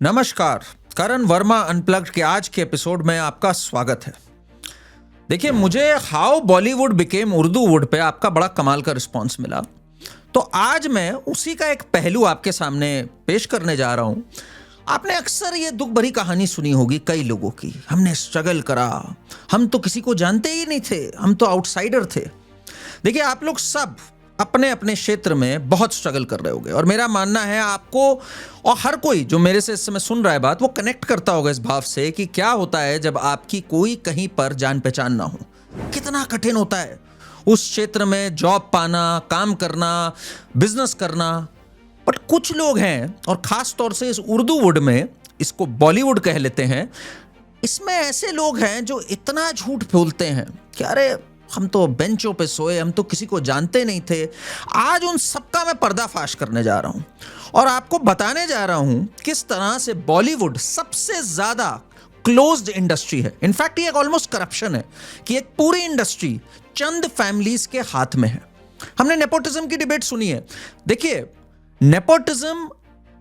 नमस्कार। करण वर्मा अनप्लग्ड के आज के एपिसोड में आपका स्वागत है। देखिए, मुझे how Bollywood became Urdu would पे आपका बड़ा कमाल का रिस्पांस मिला, तो आज मैं उसी का एक पहलू आपके सामने पेश करने जा रहा हूं। आपने अक्सर ये दुख भरी कहानी सुनी होगी कई लोगों की, हमने स्ट्रगल करा, हम तो किसी को जानते ही नहीं थे, हम तो आउटसाइडर थे। देखिए, आप लोग सब अपने अपने क्षेत्र में बहुत स्ट्रगल कर रहे होंगे और मेरा मानना है आपको और हर कोई जो मेरे से इस समय सुन रहा है बात, वो कनेक्ट करता होगा इस भाव से कि क्या होता है जब आपकी कोई कहीं पर जान पहचान ना हो। कितना कठिन होता है उस क्षेत्र में जॉब पाना, काम करना, बिजनेस करना। बट कुछ लोग हैं, और खास तौर से इस उर्दू वुड में, इसको बॉलीवुड कह लेते हैं, इसमें ऐसे लोग हैं जो इतना झूठ बोलते हैं कि अरे हम तो बेंचों पे सोए, हम तो किसी को जानते नहीं थे। आज उन सबका मैं पर्दाफाश करने जा रहा हूं और आपको बताने जा रहा हूं किस तरह से बॉलीवुड सबसे ज्यादा क्लोज्ड इंडस्ट्री है। इनफैक्ट ये एक ऑलमोस्ट करप्शन है कि एक पूरी इंडस्ट्री चंद फैमिलीज के हाथ में है। हमने नेपोटिज्म की डिबेट सुनी है। देखिए, नेपोटिज्म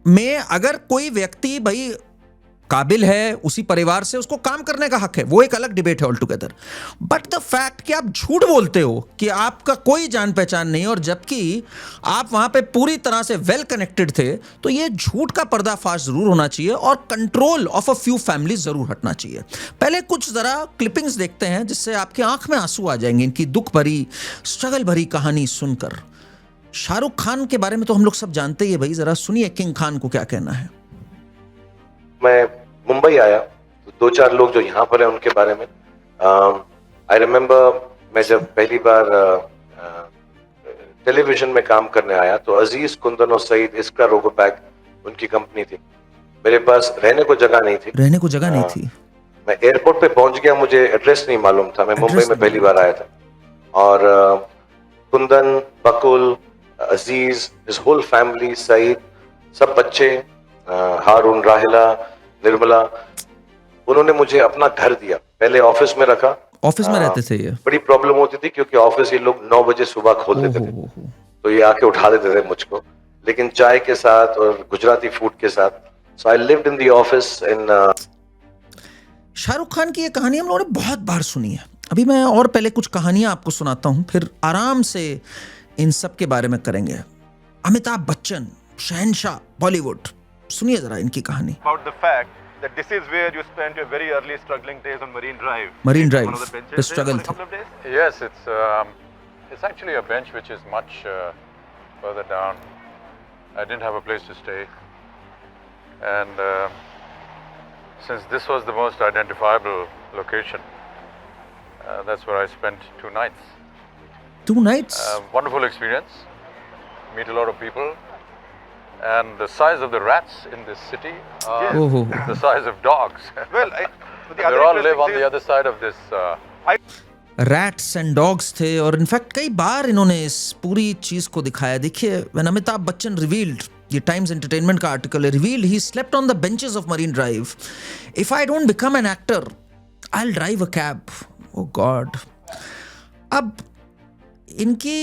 में अगर कोई व्यक्ति भाई काबिल है, उसी परिवार से, उसको काम करने का हक है, वो एक अलग डिबेट है all together. But the fact कि आप झूठ बोलते हो कि आपका कोई जान पहचान नहीं, और जबकि आप वहां पे पूरी तरह से वेल कनेक्टेड थे, तो ये झूठ का पर्दाफाश जरूर होना चाहिए और control of a few families जरूर हटना चाहिए। पहले कुछ जरा क्लिपिंग्स देखते हैं जिससे आपकी आंख में आंसू आ जाएंगे इनकी दुख भरी, स्ट्रगल भरी कहानी सुनकर। शाहरुख खान के बारे में तो हम लोग सब जानते ही है भाई, जरा सुनिए किंग खान को क्या कहना है। मैं मुंबई आया तो दो चार लोग जो यहाँ पर हैं उनके बारे में आई रिमेम्बर, मैं जब पहली बार टेलीविजन में काम करने आया तो अजीज, कुंदन और सईद, इसका रोगोपैक उनकी कंपनी थी। मेरे पास रहने को जगह नहीं थी। मैं एयरपोर्ट पे पहुंच गया, मुझे एड्रेस नहीं मालूम था। मैं मुंबई में पहली बार आया था और कुंदन, बकुल, अजीज, हिज होल फैमिली, सईद, सब बच्चे, हारून, राहिला, निर्मला, उन्होंने मुझे अपना घर दिया। पहले ऑफिस में रखा। ऑफिस में रहते थे ये? बड़ी प्रॉब्लम होती थी क्योंकि ऑफिस ये लोग 9 बजे सुबह खोल देते थे, तो ये आके उठा देते थे मुझको, लेकिन चाय के साथ और गुजराती फूड के साथ। So I lived in the office in. Shahrukh Khan की ये कहानी हम लोगों ने बहुत बार सुनी है। अभी मैं और पहले कुछ कहानियां आपको सुनाता हूं, फिर आराम से इन सब के बारे में करेंगे। अमिताभ बच्चन, शहंशाह बॉलीवुड, सुनिए जरा इनकी कहानी। About the fact that this is where you spent your very early struggling days on Marine Drive. Marine One Drive of the benches पे there struggle for a couple of days? Yes, it's actually a bench which is much further down. I didn't have a place to stay, and since this was the most identifiable location, that's where I spent 2 nights. 2 nights? Wonderful experience. Meet a lot of people. And the size of the rats in this city are the size of dogs. Well, They all live on the other side of this. Rats and dogs थे, और in fact कई बार इन्होंने इस पूरी चीज को दिखाया। देखिए, व्हेन अमिताभ बच्चन रिवील्ड, ये टाइम्स एंटरटेनमेंट का आर्टिकल है, revealed he slept on the benches of Marine Drive. If I don't become an actor, I will drive a cab. Oh God. अब इनकी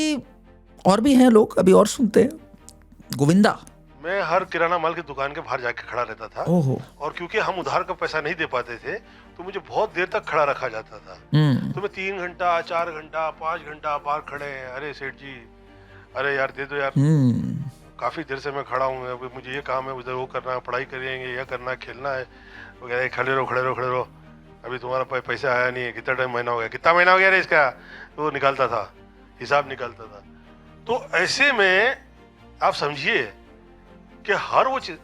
और भी हैं लोग, अभी और सुनते हैं। गोविंदा, मैं हर किराना माल की दुकान के बाहर जाके खड़ा रहता था। और क्योंकि हम उधार का पैसा नहीं दे पाते थे तो मुझे बहुत देर तक खड़ा रखा जाता था। तो मैं 3 घंटा, 4 घंटा, 5 घंटा बाहर खड़े हैं, अरे सेठ जी, अरे यार दे दो यार, काफी देर से मैं खड़ा हूँ, मुझे ये काम है, उधर वो करना है, पढ़ाई करेंगे, यह करना है, खेलना है, वो कह रहे खड़े रहो, अभी तुम्हारा पैसा आया नहीं है, कितना टाइम महीना हो गया, कितना महीना हो गया रे इसका, तो निकालता था, हिसाब निकालता था। तो ऐसे में आप समझिए कि हर वो चीज,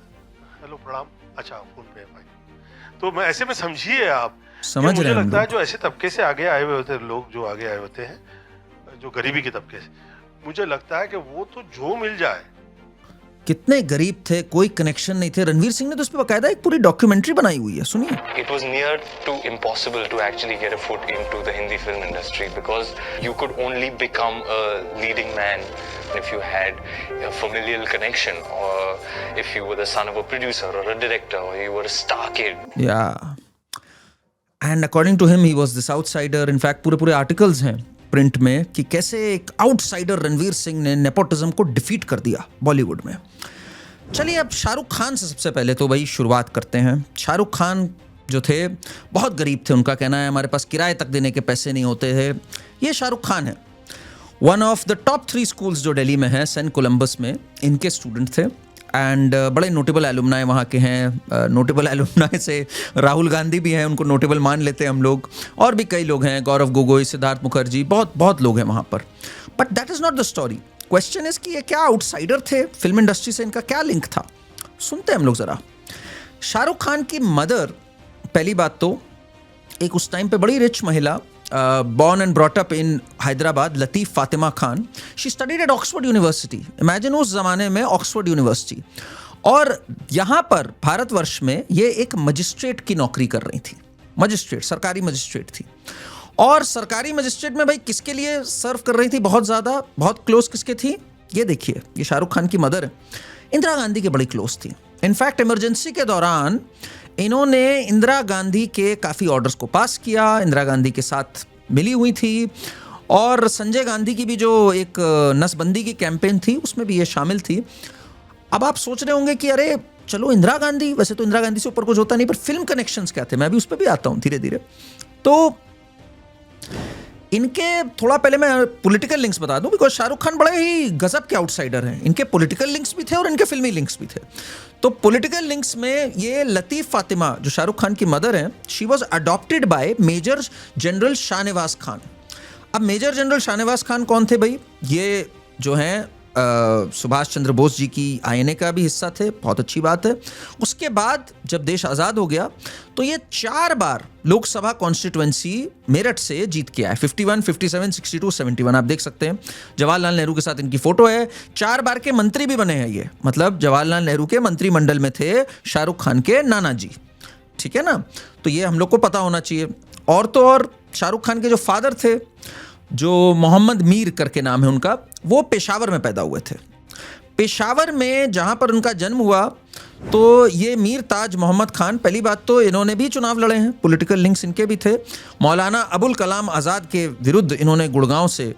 हेलो प्रणाम, अच्छा फोन पे है भाई, तो मैं ऐसे में समझिए आप, समझ रहे हैं। मुझे लगता है जो ऐसे तबके से आगे आए हुए होते हैं लोग, जो आगे आए होते हैं, जो गरीबी के तबके से, मुझे लगता है कि वो तो जो मिल जाए। कितने गरीब थे, कोई कनेक्शन नहीं थे। रणवीर सिंह ने तो इस पे बकायदा एक पूरी डॉक्यूमेंट्री बनाई हुई है, सुनिए। It was near to impossible to actually get a foot into the Hindi film industry because you could only become a leading man if you had a familial connection, or if you were the son of a producer or a director, or you were a star kid. Yeah. And according to him, he was this outsider. In fact, पूरे articles हैं print में कि कैसे एक outsider Ranveer Singh ने nepotism को defeat कर दिया बॉलीवुड में। चलिए अब शाहरुख खान से सबसे पहले तो भाई शुरुआत करते हैं। शाहरुख खान जो थे बहुत गरीब थे, उनका कहना है हमारे पास किराए तक देने के पैसे नहीं होते थे। ये शाहरुख खान है, one of the top 3 schools जो दिल्ली में है, सेंट कोलंबस में, इनके स्टूडेंट थे एंड बड़े नोटेबल एलुमनाई वहाँ के हैं। नोटेबल एलुमनाई से राहुल गांधी भी हैं, उनको नोटेबल मान लेते हैं हम लोग, और भी कई लोग हैं, गौरव गोगोई, सिद्धार्थ मुखर्जी, बहुत लोग हैं वहाँ पर। But that is not the story. Question is कि ये क्या आउटसाइडर थे, फिल्म इंडस्ट्री से इनका क्या लिंक था? सुनते हैं हम लोग ज़रा। शाहरुख खान की मदर, पहली बात तो एक उस टाइम पे बड़ी रिच महिला, born and brought up in Hyderabad, Latif Fatima Khan. She studied at Oxford university. Imagine उस ज़माने में ऑक्सफोर्ड यूनिवर्सिटी, और यहाँ पर भारतवर्ष में ये एक मजिस्ट्रेट की नौकरी कर रही थी। मजिस्ट्रेट, सरकारी मजिस्ट्रेट थी। और सरकारी मजिस्ट्रेट में भाई किसके लिए सर्व कर रही थी? बहुत ज़्यादा, बहुत क्लोज किसके थी? ये देखिए, ये शाहरुख खान की मदर इंदिरा गांधी के बड़ी क्लोज थी। इनफैक्ट इमरजेंसी के दौरान इन्होंने इंदिरा गांधी के काफ़ी ऑर्डर्स को पास किया, इंदिरा गांधी के साथ मिली हुई थी, और संजय गांधी की भी जो एक नसबंदी की कैंपेन थी उसमें भी ये शामिल थी। अब आप सोच रहे होंगे कि अरे चलो इंदिरा गांधी, वैसे तो इंदिरा गांधी से ऊपर कुछ होता नहीं, पर फिल्म कनेक्शंस क्या थे? मैं भी उस पर भी आता हूँ धीरे धीरे। तो इनके थोड़ा पहले मैं पॉलिटिकल लिंक्स बता दूं, बिकॉज शाहरुख खान बड़े ही गजब के आउटसाइडर हैं। इनके पॉलिटिकल लिंक्स भी थे और इनके फिल्मी लिंक्स भी थे। तो पॉलिटिकल लिंक्स में ये लतीफ़ फातिमा, जो शाहरुख खान की मदर हैं, she was adopted by major general Shahnawaz Khan. अब मेजर जनरल शाहनवाज खान कौन थे भाई? ये जो हैं सुभाष चंद्र बोस जी की आईएनए का भी हिस्सा थे, बहुत अच्छी बात है। उसके बाद जब देश आज़ाद हो गया तो ये 4 बार लोकसभा कॉन्स्टिट्यूएंसी मेरठ से जीत के आए, 51, 57, 62, 71। आप देख सकते हैं जवाहरलाल नेहरू के साथ इनकी फोटो है। 4 बार के मंत्री भी बने हैं ये, मतलब जवाहरलाल नेहरू के मंत्रिमंडल में थे शाहरुख खान के नाना जी, ठीक है ना? तो ये हम लोग को पता होना चाहिए। और तो और शाहरुख खान के जो फादर थे, जो मोहम्मद मीर करके नाम है उनका, वो पेशावर में पैदा हुए थे। पेशावर में जहाँ पर उनका जन्म हुआ, तो ये मीर ताज मोहम्मद खान, पहली बात तो इन्होंने भी चुनाव लड़े हैं, पॉलिटिकल लिंक्स इनके भी थे। मौलाना अबुल कलाम आज़ाद के विरुद्ध इन्होंने गुड़गांव से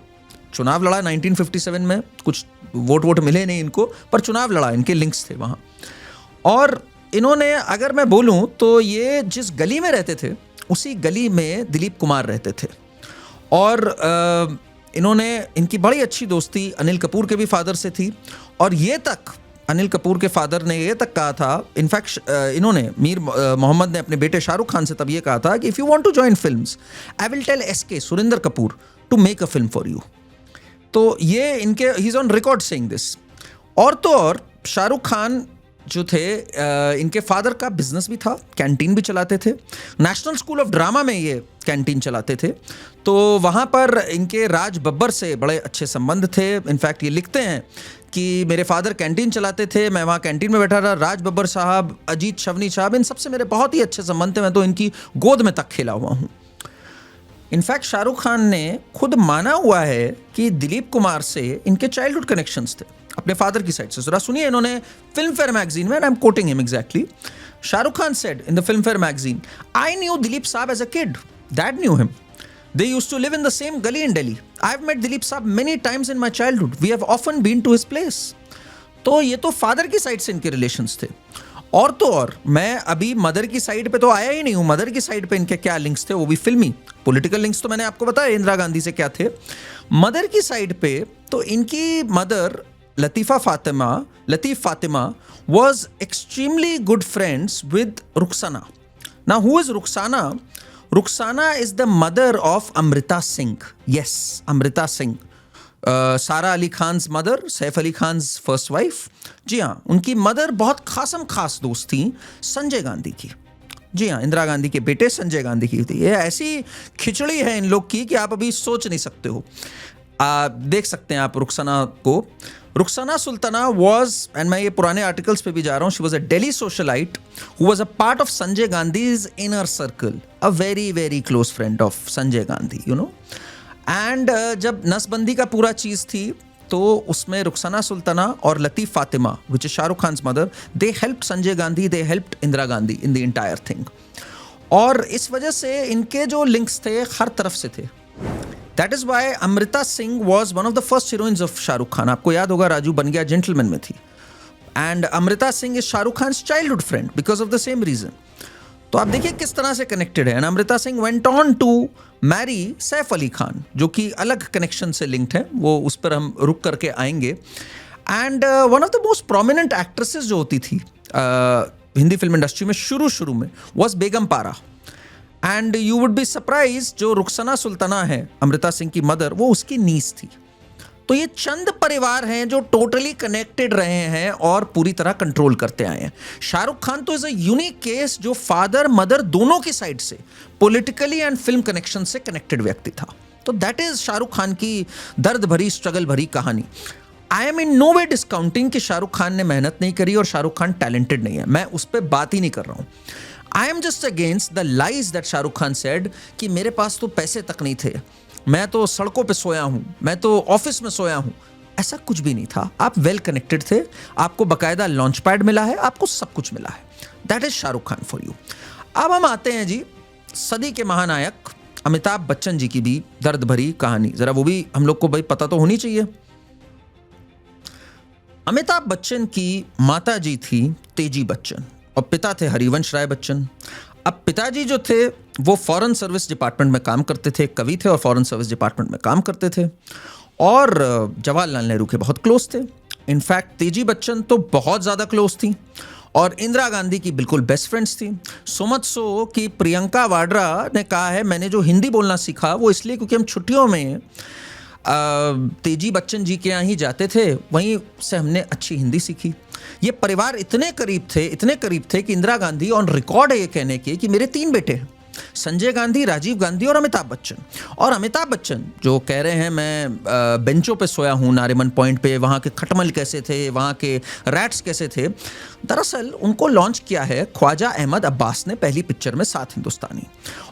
चुनाव लड़ा 1957 में। कुछ वोट मिले नहीं इनको, पर चुनाव लड़ा, इनके लिंक्स थे वहाँ। और इन्होंने, अगर मैं बोलूँ तो ये जिस गली में रहते थे उसी गली में दिलीप कुमार रहते थे। और इनकी बड़ी अच्छी दोस्ती अनिल कपूर के भी फादर से थी। और ये तक अनिल कपूर के फादर ने ये तक कहा था, इनफैक्ट इन्होंने, मीर मोहम्मद ने अपने बेटे शाहरुख खान से तब ये कहा था कि if you want to join films, I will tell SK Surendra Kapoor to make a film for you. तो ये इनके, he is on record saying this. और तो और शाहरुख खान जो थे, इनके फादर का बिजनेस भी था, कैंटीन भी चलाते थे। नेशनल स्कूल ऑफ ड्रामा में ये कैंटीन चलाते थे। तो वहाँ पर इनके राज बब्बर से बड़े अच्छे संबंध थे। इनफैक्ट ये लिखते हैं कि मेरे फादर कैंटीन चलाते थे, मैं वहाँ कैंटीन में बैठा था, राज बब्बर साहब, अजीत शवनी साहब, इन सबसे मेरे बहुत ही अच्छे संबंध थे। मैं तो इनकी गोद में तक खेला हुआ हूँ। इनफैक्ट शाहरुख खान ने खुद माना हुआ है कि दिलीप कुमार से इनके चाइल्डहुड कनेक्शंस थे अपने फादर की साइड से। जरा सुनिए, इन्होंने फिल्म फेयर मैगजीन में, I am quoting him exactly, Shahrukh Khan said in the Filmfare magazine, I knew Dilip Sahab as a kid, dad knew him, they used to live in the same gully in Delhi, I've met Dilip साहब many times in my childhood, we have often been to his place। तो ये तो father की side से इनके relations थे। और तो और मैं अभी मदर की साइड पे तो आया ही नहीं हूँ। मदर की साइड पे इनके क्या लिंक्स थे, वो भी फिल्मी। पॉलिटिकल लिंक्स तो मैंने आपको बताया इंदिरा गांधी से क्या थे। मदर की साइड पे तो इनकी mother Latif Fatima was extremely good friends with Rukhsana. Now who is Rukhsana? Rukhsana is the mother of Amrita Singh. Yes, Amrita Singh. Sara Ali Khan's mother, Saif Ali Khan's first wife. जी हाँ, उनकी मदर बहुत खास दोस्त थी संजय गांधी की। जी हाँ, इंदिरा गांधी के बेटे संजय गांधी की थी। ये ऐसी खिचड़ी है इन लोग की कि आप अभी सोच नहीं सकते हो। देख सकते हैं आप रुखसाना को। रुखसाना सुल्ताना वॉज, एंड मैं ये पुराने आर्टिकल्स पे भी जा रहा हूँ, she was a daily socialite who was a part of Sanjay Gandhi's inner circle, a very very close friend of Sanjay Gandhi, you know. And जब नसबंदी का पूरा चीज़ थी तो उसमें रुखसाना सुल्ताना और Latif Fatima, which is Shahrukh Khan's mother, they helped Sanjay Gandhi, they helped Indira Gandhi in the entire thing. और इस वजह से इनके जो लिंक्स थे हर तरफ से थे। That is why Amrita Singh was one of the first heroines of Shahrukh Khan. आपको याद होगा राजू बन गया जेंटलमैन में थी। And Amrita Singh is Shahrukh Khan childhood friend because of the same reason. तो आप देखिए किस तरह से कनेक्टेड है. And Amrita Singh went on to marry Saif Ali Khan, जो कि अलग कनेक्शन से लिंक्ड है, वो उस पर हम रुक करके आएंगे. And one of the most prominent actresses जो होती थी हिंदी फिल्म इंडस्ट्री में शुरू में वॉज बेगम पारा. And you would be surprise, जो रुखसना सुल्ताना है अमृता सिंह की मदर, वो उसकी नीस थी. तो ये चंद परिवार हैं जो टोटली कनेक्टेड रहे हैं और पूरी तरह कंट्रोल करते आए हैं. शाहरुख खान तो इज अ यूनिक केस जो फादर मदर दोनों की साइड से पॉलिटिकली एंड फिल्म कनेक्शन से कनेक्टेड व्यक्ति था. तो दैट इज शाहरुख खान की दर्द भरी स्ट्रगल भरी कहानी. I am in no way discounting कि शाहरुख खान ने मेहनत नहीं करी और शाहरुख खान टैलेंटेड नहीं है, मैं उस पर बात ही नहीं कर रहा हूं. I am just against the lies that Shahrukh Khan said कि मेरे पास तो पैसे तक नहीं थे, मैं तो सड़कों पे सोया हूं, मैं तो ऑफिस में सोया हूं. ऐसा कुछ भी नहीं था. आप वेल कनेक्टेड थे, आपको बकायदा लॉन्च पैड मिला है, आपको सब कुछ मिला है. That is Shahrukh Khan for you. अब हम आते हैं जी सदी के महानायक अमिताभ बच्चन जी की भी दर्द भरी कहानी. जरा वो भी हम लोग को भाई पता तो होनी चाहिए. अमिताभ बच्चन की माता जी थी तेजी बच्चन और पिता थे हरिवंश राय बच्चन. अब पिताजी जो थे वो फॉरेन सर्विस डिपार्टमेंट में काम करते थे, कवि थे और फॉरेन सर्विस डिपार्टमेंट में काम करते थे और जवाहरलाल नेहरू के बहुत क्लोज थे. इनफैक्ट तेजी बच्चन तो बहुत ज़्यादा क्लोज थी और इंदिरा गांधी की बिल्कुल बेस्ट फ्रेंड्स थी. सो मच सो कि प्रियंका वाड्रा ने कहा है मैंने जो हिंदी बोलना सीखा वो इसलिए क्योंकि हम छुट्टियों में तेजी बच्चन जी के यहाँ ही जाते थे, वहीं से हमने अच्छी हिंदी सीखी. ये परिवार इतने करीब थे कि इंदिरा गांधी ऑन रिकॉर्ड है ये कहने के कि मेरे 3 बेटे हैं, संजय गांधी, राजीव गांधी और अमिताभ बच्चन. और अमिताभ बच्चन जो कह रहे हैं मैं बेंचों पे सोया हूँ नारिमन पॉइंट पे, वहाँ के खटमल कैसे थे, वहाँ के रैट्स कैसे थे, दरअसल उनको लॉन्च किया है ख्वाजा अहमद अब्बास ने पहली पिक्चर में साथ हिंदुस्तानी.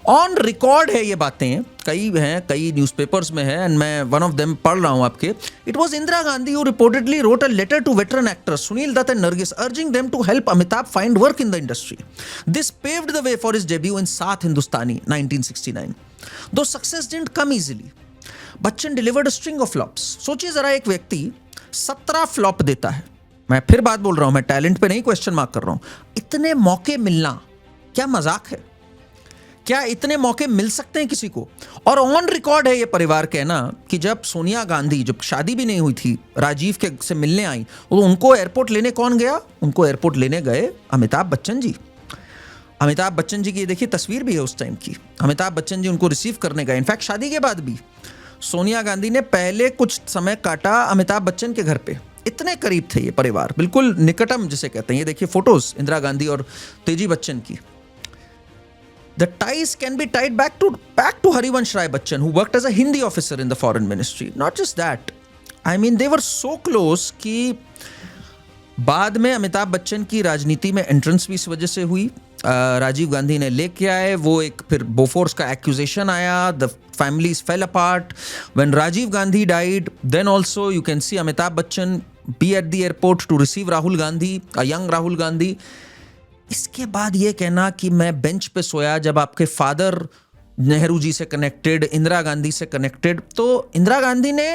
ऑन रिकॉर्ड है ये बातें, कई न्यूज़पेपर्स में है एंड मैं वन ऑफ देम पढ़ रहा हूँ आपके. It was Indira Gandhi who reportedly wrote a letter to veteran actors Sunil Dutt and Nargis urging them to help Amitabh find work in the industry. This paved the way for his debut in Saat Hindustani 1969. Though success didn't come easily, Bachchan delivered a string of flops. सोचिए जरा, एक व्यक्ति 17 flop देता है. मैं फिर बात बोल रहा हूं, मैं टैलेंट पे नहीं क्वेश्चन मार्क कर रहा हूं. इतने मौके मिलना क्या मजाक है? क्या इतने मौके मिल सकते हैं किसी को? और ऑन रिकॉर्ड है ये परिवार कहना कि जब सोनिया गांधी, जब शादी भी नहीं हुई थी, राजीव के से मिलने आई, तो उनको एयरपोर्ट लेने कौन गया? उनको एयरपोर्ट लेने गए अमिताभ बच्चन जी. अमिताभ बच्चन जी की देखिए तस्वीर भी है उस टाइम की. अमिताभ बच्चन जी उनको रिसीव करने गए. इनफैक्ट शादी के बाद भी सोनिया गांधी ने पहले कुछ समय काटा अमिताभ बच्चन के घर पे. इतने करीब थे ये परिवार, बिल्कुल निकटम जिसे कहते हैं. ये देखिए फोटोज इंदिरा गांधी और तेजी बच्चन की. The ties can be tied back to Harivansh Rai Bachchan, who worked as a Hindi officer in the foreign ministry. Not just that, I mean they were so close कि बाद में अमिताभ बच्चन की राजनीति में एंट्रेंस भी इस वजह से हुई. राजीव गांधी ने लेके आए वो एक, फिर बोफोर्स का एक्यूजेशन आया, the families fell apart. When Rajiv Gandhi died, then also you can see Amitabh Bachchan be at the airport to receive Rahul Gandhi, a young Rahul Gandhi. इसके बाद ये कहना कि मैं बेंच पे सोया, जब आपके फादर नेहरू जी से कनेक्टेड, इंदिरा गांधी से कनेक्टेड, तो इंदिरा गांधी ने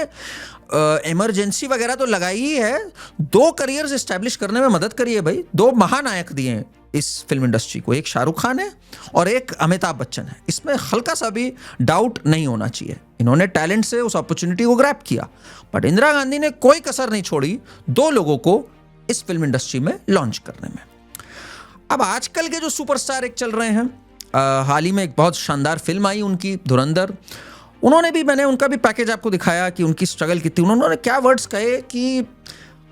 इमरजेंसी वगैरह तो लगाई ही है, 2 करियर्स एस्टैब्लिश करने में मदद करी है भाई. 2 महानायक दिए हैं इस फिल्म इंडस्ट्री को, एक शाहरुख खान है और एक अमिताभ बच्चन है. इसमें हल्का सा भी डाउट नहीं होना चाहिए. इन्होंने टैलेंट से उस अपॉर्चुनिटी को ग्रैब किया, बट इंदिरा गांधी ने कोई कसर नहीं छोड़ी 2 लोगों को इस फिल्म इंडस्ट्री में लॉन्च करने में. अब आजकल के जो सुपरस्टार एक चल रहे हैं, हाल ही में एक बहुत शानदार फिल्म आई उनकी धुरंधर. उन्होंने भी, मैंने उनका भी पैकेज आपको दिखाया कि उनकी स्ट्रगल कितनी. उन्होंने क्या वर्ड्स कहे कि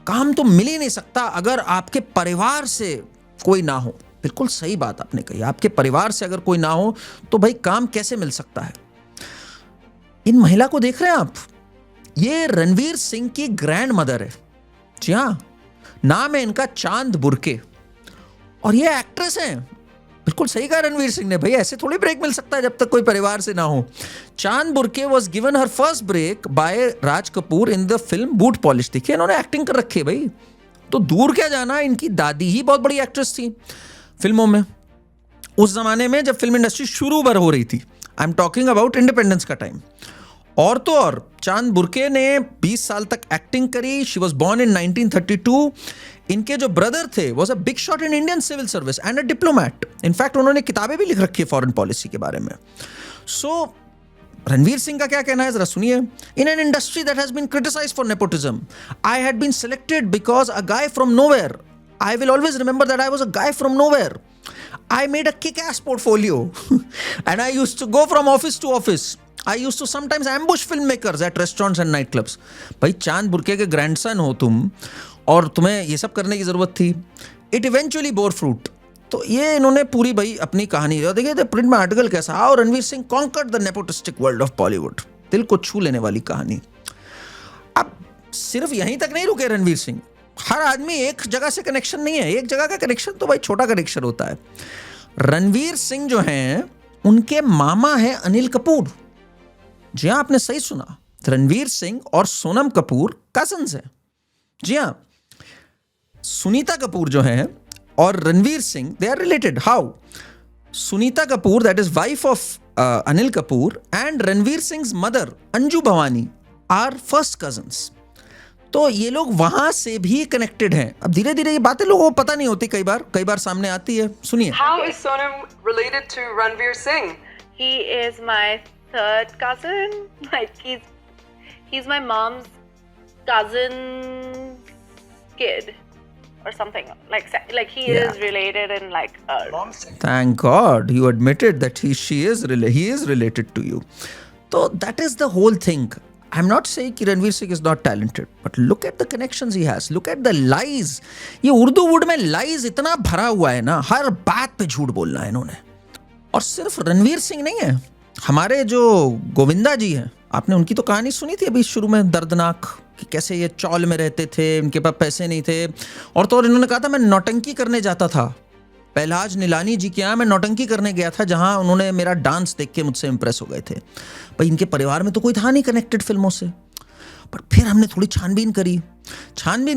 काम तो मिल ही नहीं सकता अगर आपके परिवार से कोई ना हो. बिल्कुल सही बात आपने कही. आपके परिवार से अगर कोई ना हो तो भाई काम कैसे मिल सकता है? इन महिला को देख रहे हैं आप, ये रणवीर सिंह की ग्रैंड मदर है. जी हाँ, नाम है इनका चांद बुर्के और ये एक्ट्रेस हैं. बिल्कुल सही कहा रणवीर सिंह ने, भाई ऐसे थोड़ी ब्रेक मिल सकता है जब तक कोई परिवार से ना हो. Chand Burke was given her first break by Raj Kapoor in the film Boot Polish. देखिए इन्होंने एक्टिंग कर रखी है भाई. तो दूर क्या जाना, इनकी दादी ही बहुत बड़ी एक्ट्रेस थी फिल्मों में उस जमाने में जब फिल्म इंडस्ट्री शुरू भर हो रही थी. I am talking about independence का टाइम. और तो और चांद बुर्के ने 20 साल तक एक्टिंग करी. She was born in 1932. इनके जो ब्रदर थे was a big shot in Indian civil service and a diplomat. In fact उन्होंने किताबें भी लिख रखी है फॉरेन पॉलिसी के बारे में. सो रणवीर सिंह का क्या कहना है जरा सुनिए. In an industry that has been criticised for nepotism, I had been selected because a guy from nowhere. I will always remember that I was a guy from nowhere. I made a kick-ass portfolio and I used to go from office to office. I used to sometimes ambush filmmakers at restaurants and nightclubs. भाई चांद Burke के grandson हो तुम और तुम्हें ये सब करने की ज़रूरत थी. It eventually bore fruit. तो ये इन्होंने पूरी भाई अपनी कहानी देखिए प्रिंट में आर्टिकल कैसा. How Ranveer Singh conquered the nepotistic world of Bollywood. दिल को छू लेने वाली कहानी. अब सिर्फ यहीं तक नहीं रुके रणवीर सिंह. हर आदमी एक जगह से कनेक्शन नहीं है. एक जगह का कनेक्शन तो भाई छोटा कनेक्शन होता है. रणवीर सिंह जो हैं उनके मामा हैं अनिल कपूर. जी हाँ, आपने सही सुना. रणवीर सिंह और सोनम कपूर कजन्स हैं. जी हाँ, सुनीता कपूर जो हैं और Ranveer Singh they are related. How? Sunita Kapoor that is wife of Anil Kapoor and Ranveer Singh mother Anju Bhavnani are first cousins. तो ये लोग वहां से भी कनेक्टेड हैं. अब धीरे धीरे ये बातें लोगों को पता नहीं होती, कई बार सामने आती है. सुनिए. How is Sonam related to Ranveer Singh? He is my third cousin. Like he's my mom's cousin's kid or something. Like he is related in like Thank God you admitted that he is related to you. So that is the whole thing. I'm not saying कि Ranveer Singh is not talented, but look at the connections he has. Look at the lies. ये Urdu would में lies इतना भरा हुआ है ना, हर बात पे झूठ बोलना है इन्होंने. और सिर्फ रणवीर सिंह नहीं है, हमारे जो गोविंदा जी हैं, आपने उनकी तो कहानी सुनी थी अभी शुरू में, दर्दनाक, कि कैसे ये चौल में रहते थे, उनके पास पैसे नहीं थे. और तो और इन्होंने कहा था मैं नौटंकी करने जाता था. पहलाज नीलानी जी के यहाँ मैं नौटंकी करने गया था, जहाँ उन्होंने मेरा डांस देख के मुझसे इंप्रेस हो गए थे. भाई इनके परिवार में तो कोई था नहीं कनेक्टेड फिल्मों से. पर फिर हमने थोड़ी छानबीन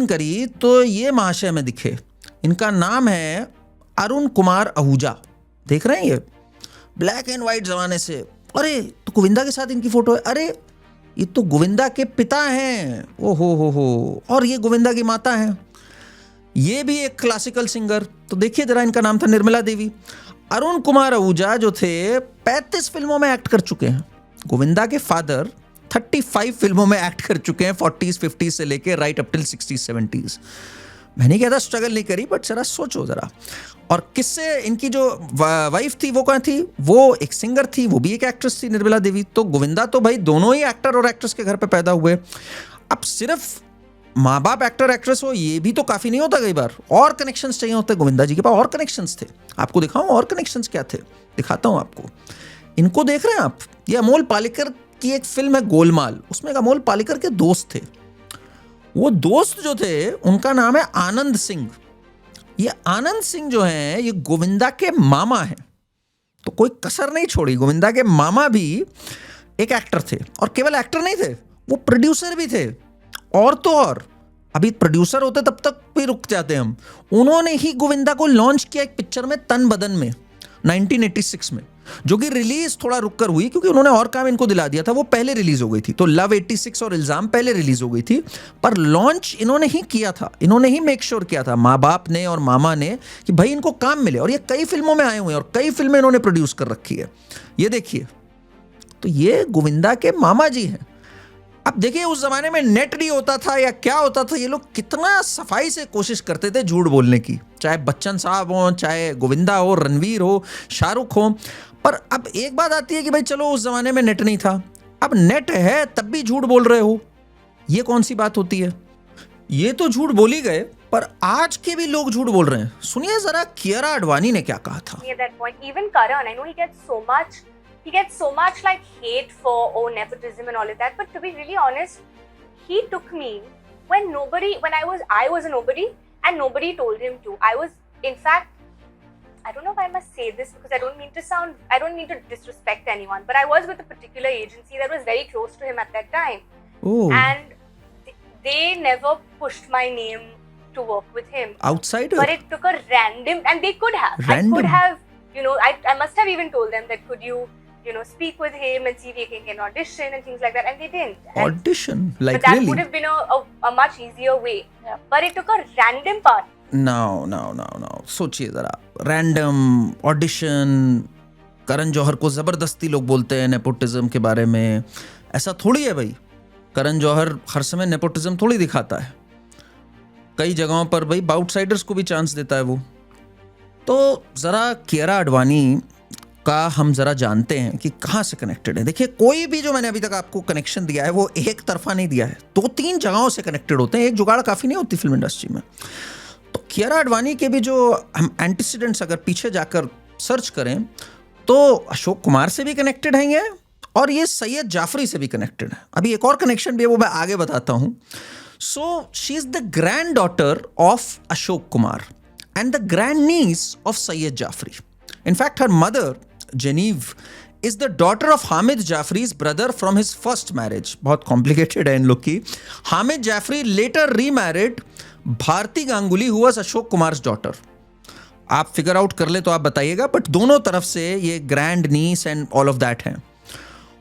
करी तो ये महाशय में दिखे. इनका नाम है अरुण कुमार आहूजा. देख रहे हैं ये ब्लैक एंड वाइट जमाने से. अरे तो गोविंदा के साथ इनकी फोटो है. अरे ये तो गोविंदा के पिता हैं. ओहो हो. और ये गोविंदा की माता हैं. ये भी एक क्लासिकल सिंगर. तो देखिए जरा, इनका नाम था निर्मला देवी. अरुण कुमार आहूजा जो थे 35 फिल्मों में एक्ट कर चुके हैं. गोविंदा के फादर 35 फिल्मों में एक्ट कर चुके हैं, 40s 50s से लेके right up till 60s 70s. मैं नहीं कहता स्ट्रगल नहीं करी, बट जरा सोचो जरा. और किससे इनकी जो वाइफ थी वो कहाँ थी? वो एक सिंगर थी, वो भी एक एक्ट्रेस थी, निर्मला देवी. तो गोविंदा तो भाई दोनों ही एक्टर और एक्ट्रेस के घर पे पैदा हुए. अब सिर्फ माँ बाप एक्टर एक्ट्रेस हो ये भी तो काफी नहीं होता. कई बार और कनेक्शंस चाहिए होते. गोविंदा जी के पास और कनेक्शंस थे. आपको दिखाऊं और कनेक्शंस क्या थे, दिखाता हूं आपको. इनको देख रहे हैं आप? ये अमोल पालेकर की एक फिल्म है गोलमाल, उसमें अमोल पालेकर के दोस्त थे. वो दोस्त जो थे उनका नाम है आनंद सिंह. ये आनंद सिंह जो हैं ये गोविंदा के मामा हैं. तो कोई कसर नहीं छोड़ी. गोविंदा के मामा भी एक एक्टर थे, और केवल एक्टर नहीं थे, वो प्रोड्यूसर भी थे. और तो और अभी प्रोड्यूसर होते तब तक भी रुक जाते हम. उन्होंने ही गोविंदा को लॉन्च किया एक पिक्चर में, तन बदन में, 1986 में, जो कि रिलीज थोड़ा रुक कर हुई क्योंकि उन्होंने और काम इनको दिला दिया था. वो पहले रिलीज हो गई थी. तो लव 86 और इल्जाम पहले रिलीज हो गई थी, पर लॉन्च इन्होंने ही किया था. इन्होंने ही मेक श्योर किया था, माँ बाप ने और मामा ने, कि भाई इनको काम मिले. और ये कई फिल्मों में आए हुए हैं और कई फिल्में इन्होंने प्रोड्यूस कर रखी है. ये देखिए, तो ये गोविंदा के मामा जी हैं. अब देखिए उस जमाने में नेट नहीं होता था या क्या होता था, ये लोग कितना सफाई से कोशिश करते थे झूठ बोलने की. चाहे बच्चन साहब हो, चाहे गोविंदा हो, रणवीर हो, शाहरुख हो. पर अब एक बात आती है कि भाई चलो उस जमाने में नेट नहीं था, अब नेट है तब भी झूठ बोल रहे हो. ये कौन सी बात होती है? ये तो झूठ बोल ही गए, पर आज के भी लोग झूठ बोल रहे हैं. सुनिए जरा कियारा आडवाणी ने क्या कहा था. He gets so much like hate for nepotism and all of that, but to be really honest, he took me when I was a nobody and nobody told him to. I was, in fact, I don't know if I must say this because I don't mean to disrespect anyone, but I was with a particular agency that was very close to him at that time. Oh. And they never pushed my name to work with him. Outsider? But it took a random, and they could have. Random? I could have, I must have even told them that could you speak with him and see if he can audition and things like that, and they didn't. Audition? Like but that really? would have been a much easier way. Yeah. But it took a random part. No. सोचिए जरा, random audition, Karan Johar को जबरदस्ती लोग बोलते हैं nepotism के बारे में, ऐसा थोड़ी है भाई। करण जौहर हर समय नेपोटिज्म थोड़ी दिखाता है, कई जगहों पर भाई आउटसाइडर्स को भी चांस देता है वो। तो जरा कियारा आडवाणी का हम जरा जानते हैं कि कहाँ से कनेक्टेड है। देखिए, कोई भी जो मैंने अभी तक आपको कनेक्शन दिया है वो एक तरफा नहीं दिया है, 2-3 जगहों से कनेक्टेड होते हैं, एक जुगाड़ काफ़ी नहीं होती फिल्म इंडस्ट्री में। तो कियारा आडवाणी के भी जो हम एंटीसीडेंट्स अगर पीछे जाकर सर्च करें तो अशोक कुमार से भी कनेक्टेड हैं ये, और ये सैयद जाफरी से भी कनेक्टेड है। अभी एक और कनेक्शन भी है, वो मैं आगे बताता हूँ। So she is the granddaughter of Ashok Kumar and the grandniece of Saeed Jaffrey. In fact, her mother, Genevieve, is the daughter of Hamid Jafri's brother from his first marriage. बहुत complicated है इन लोग की। Hamid Jafri later remarried Bharati Ganguly, who was Ashok Kumar's daughter. आप figure out कर ले तो आप बताइएगा, बट दोनों तरफ से ये grandniece and all of that हैं।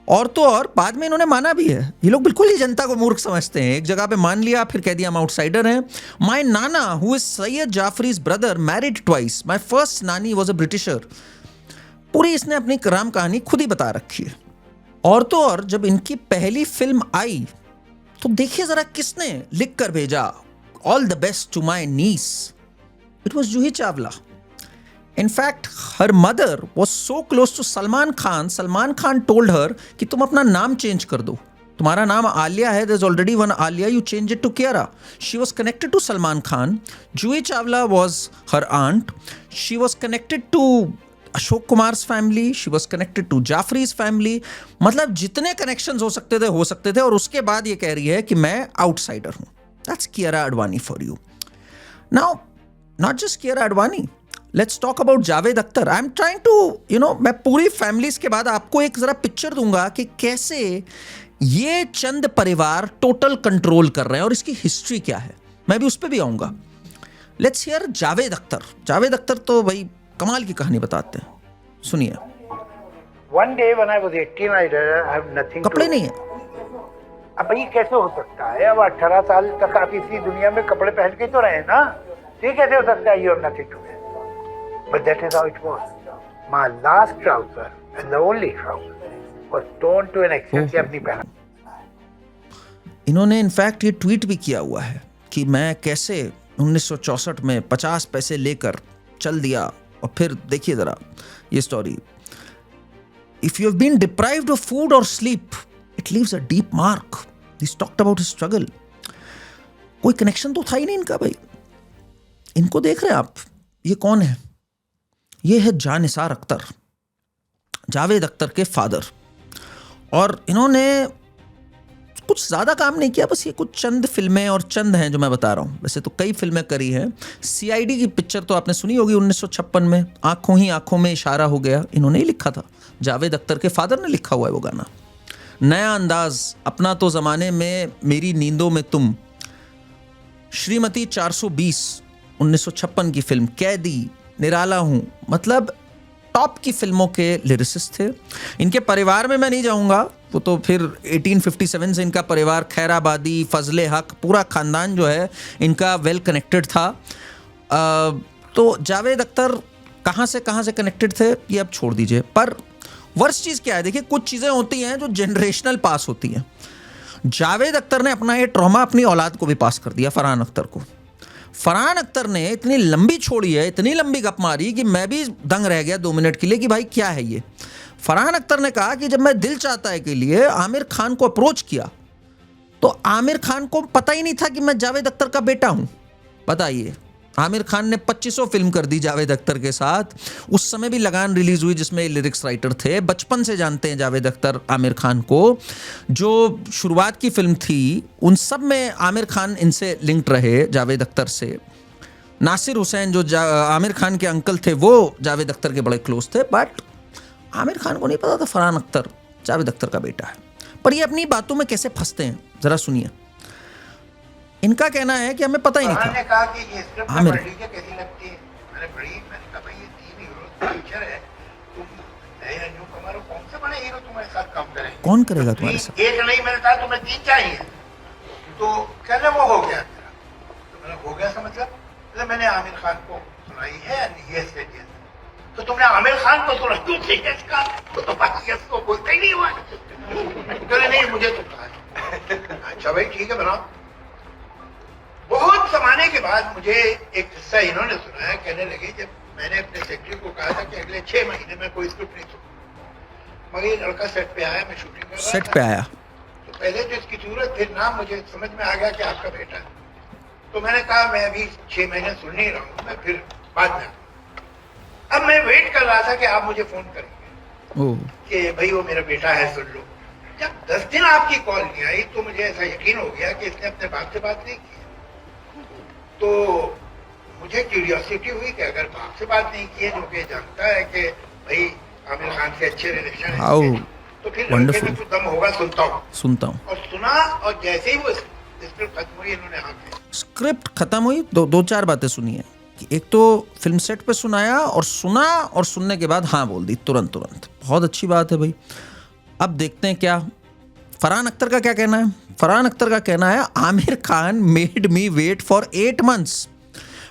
और तो और बाद में इन्होंने माना भी है। ये लोग बिल्कुल ही जनता को मूर्ख समझते हैं, एक जगह पे मान लिया फिर कह दिया हम आउटसाइडर हैं। माय नाना who is Syed Jafri's brother married twice, my first नानी वाज अ ब्रिटिशर। पूरी इसने अपनी कराम कहानी खुद ही बता रखी है। और तो और जब इनकी पहली फिल्म आई तो देखिए जरा किसने लिख कर भेजा, all the best to my niece, it was Juhi Chawla. In fact, her mother was so close to Salman Khan. Salman Khan told her कि तुम अपना नाम चेंज कर दो, तुम्हारा नाम आलिया है, there's already one Alia, you change it to Kiara. She was connected to Salman Khan. Juhi Chawla was her aunt. She was connected to Ashok Kumar's family. She was connected to Jafri's family. मतलब जितने connections हो सकते थे, और उसके बाद ये कह रही है कि मैं outsider हूँ। That's Kiara Advani for you. Now, not just Kiara Advani. Let's talk about Javed Akhtar. I am trying to मैं पूरी फैमिलीज के बाद आपको एक जरा पिक्चर दूंगा कि कैसे ये चंद परिवार टोटल कंट्रोल कर रहे हैं और इसकी हिस्ट्री क्या है, मैं भी उस पर भी आऊंगा। Let's hear Javed Akhtar. जावेद अख्तर तो भाई कमाल की कहानी बताते हैं, सुनिए। One day when I was 18, I have nothing कपड़े नहीं है। अब ये कैसे हो सकता है? अब 18 साल तक आप इसी दुनिया में कपड़े पहन के तो रहे ना, ये कैसे हो सकता है? You have nothing to wear. But that is how it was. My last trouser and the only trouser was torn to an extent कि अपनी पहना। इन्होंने इनफैक्ट ये ट्वीट भी किया हुआ है कि मैं कैसे 1964 में 50 पैसे लेकर चल दिया, और फिर देखिए जरा ये story. If you have been deprived of food or sleep, it leaves a deep mark. He's talked about his struggle. कोई कनेक्शन तो था ही नहीं इनका भाई। इनको देख रहे हैं आप, ये कौन है? ये है जानिसार अख्तर, जावेद अख्तर के फादर। और इन्होंने कुछ ज़्यादा काम नहीं किया, बस ये कुछ चंद फिल्में, और चंद हैं जो मैं बता रहा हूँ, वैसे तो कई फिल्में करी हैं। CID की पिक्चर तो आपने सुनी होगी 1956 में, आंखों ही आंखों में इशारा हो गया, इन्होंने ही लिखा था, जावेद अख्तर के फादर ने लिखा हुआ है वो गाना। नया अंदाज, अपना तो ज़माने में, मेरी नींदों में तुम, श्रीमती 420 1956 की फिल्म, कैदी, निराला हूं, मतलब टॉप की फिल्मों के लिरिसिस्ट थे। इनके परिवार में मैं नहीं जाऊंगा, वो तो फिर 1857 से इनका परिवार, खैराबादी, फजले हक, पूरा खानदान जो है इनका वेल कनेक्टेड था। तो जावेद अख्तर कहाँ से कनेक्टेड थे ये अब छोड़ दीजिए। पर वर्स्ट चीज़ क्या है, देखिए कुछ चीज़ें होती हैं जो जनरेशनल पास होती हैं। जावेद अख्तर ने अपना ये ट्रॉमा अपनी औलाद को भी पास कर दिया, फरहान अख्तर को। फरहान अख्तर ने इतनी लंबी छोड़ी है, इतनी लंबी गप मारी कि मैं भी दंग रह गया 2 मिनट के लिए कि भाई क्या है ये। फरहान अख्तर ने कहा कि जब मैं दिल चाहता है के लिए आमिर खान को अप्रोच किया तो आमिर खान को पता ही नहीं था कि मैं जावेद अख्तर का बेटा हूं। बताइए, आमिर खान ने 2500 फिल्म कर दी जावेद अख्तर के साथ। उस समय भी लगान रिलीज हुई जिसमें लिरिक्स राइटर थे। बचपन से जानते हैं जावेद अख्तर आमिर खान को। जो शुरुआत की फिल्म थी उन सब में आमिर खान इनसे लिंक्ड रहे, जावेद अख्तर से। नासिर हुसैन जो आमिर खान के अंकल थे वो जावेद अख्तर के बड़े क्लोज थे, बट आमिर खान को नहीं पता था फरहान अख्तर जावेद अख्तर का बेटा है। पर ये अपनी बातों में कैसे फंसते हैं जरा सुनिए। इनका कहना है कि हमें पता ही नहीं था। ने कहा कि ये स्क्रिप्ट पढ़ लीजिए कैसी लगती है। मैंने कहा भाई ये 3 यूरो की पिक्चर है, तुम नए न्यू कमर कौन से बने तुम्हारे साथ काम करेंगे। कौन करेगा तुम्हारे साथ? एक नहीं मैंने कहा तुम्हें 3 चाहिए, तो कहने वो हो गया तेरा। तो मैंने हो गया समझ मतलब मैंने आमिर खान को सुनाई है, ये से तो तुमने आमिर खान को सुनाई थी इसका, तो बाकी इसको बोलते ही नहीं हुआ। कहने नहीं मुझे तो कहा। अच्छा भाई ठीक है बनाओ। बहुत जमाने के बाद मुझे एक किस्सा इन्होंने सुनाया, कहने लगे जब मैंने अपने सेक्रेटरी को कहा था कि अगले 6 महीने में कोई स्क्रिप्ट नहीं सुनूंगा, मगर ये लड़का सेट पे आया, मैं शूटिंग कर रहा था। सेट पे आया तो पहले जो इसकी सूरत थी नाम मुझे समझ में आ गया कि आपका बेटा है। तो मैंने कहा मैं अभी 6 महीने सुन नहीं रहा हूँ, मैं फिर बाद में। अब मैं वेट कर रहा था कि आप मुझे फोन करेंगे कि भाई वो मेरा बेटा है, सुन लो। जब 10 दिन आपकी कॉल नहीं आई तो मुझे ऐसा यकीन हो गया कि इसने अपने बाप से बात नहीं की। तो मुझे क्यूरियोसिटी हुई कि अगर बाप से बात नहीं की है, जो कि जानता है कि भाई आमिर खान से अच्छे रिलेशन है, तो फिर लड़के में तो दम होगा। सुनता हूँ और सुना, और जैसे ही वो स्क्रिप्ट खत्म हुई इन्होंने स्क्रिप्ट खत्म हुई, दो चार बातें सुनी है कि एक तो फिल्म सेट पे सुनाया और सुना, और सुनने के बाद हाँ बोल दी तुरंत। बहुत अच्छी बात है भाई। अब देखते हैं क्या फरहान अख्तर का क्या कहना है। फरहान अख्तर का कहना है Aamir Khan made me wait for 8 months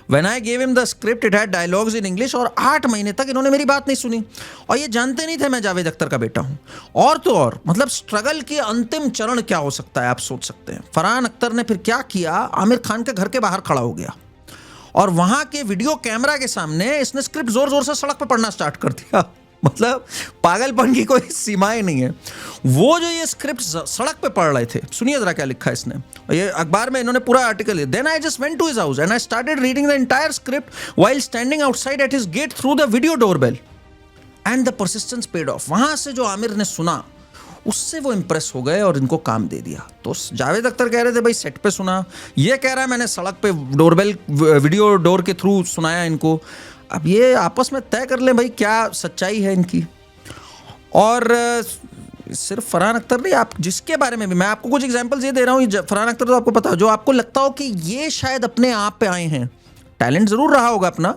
when I gave him the script, it had dialogues in English, और 8 महीने तक इन्होंने मेरी बात नहीं सुनी, और ये जानते नहीं थे मैं जावेद अख्तर का बेटा हूं। और तो और मतलब स्ट्रगल की अंतिम चरण क्या हो सकता है आप सोच सकते हैं। फरहान अख्तर ने फिर क्या किया, आमिर खान के घर के बाहर खड़ा हो गया और वहां के वीडियो कैमरा के सामने इसने स्क्रिप्ट जोर जोर से सड़क पर पढ़ना स्टार्ट कर दिया। मतलब पागलपन की कोई सीमाएं नहीं है। वो जो ये स्क्रिप्ट सड़क पे पढ़ रहे थे, सुनिए जरा क्या लिखा है इसने, ये अखबार में इन्होंने पूरा आर्टिकल है। Then I just went to his house and I started reading the entire script while standing outside at his gate through the video doorbell and the persistence paid off. वहां से जो आमिर ने सुना उससे वो इंप्रेस हो गए और इनको काम दे दिया। तो जावेद अख्तर कह रहे थे भाई सेट पे सुना, ये कह रहा है मैंने सड़क पे डोरबेल वीडियो डोर के थ्रू सुनाया इनको। अब ये आपस में तय कर लें भाई क्या सच्चाई है इनकी। और सिर्फ फरहान अख्तर नहीं, आप जिसके बारे में भी मैं आपको कुछ एग्जांपल्स ये दे रहा हूँ, फरहान अख्तर तो आपको पता है, जो आपको लगता हो कि ये शायद अपने आप पे आए हैं, टैलेंट जरूर रहा होगा अपना,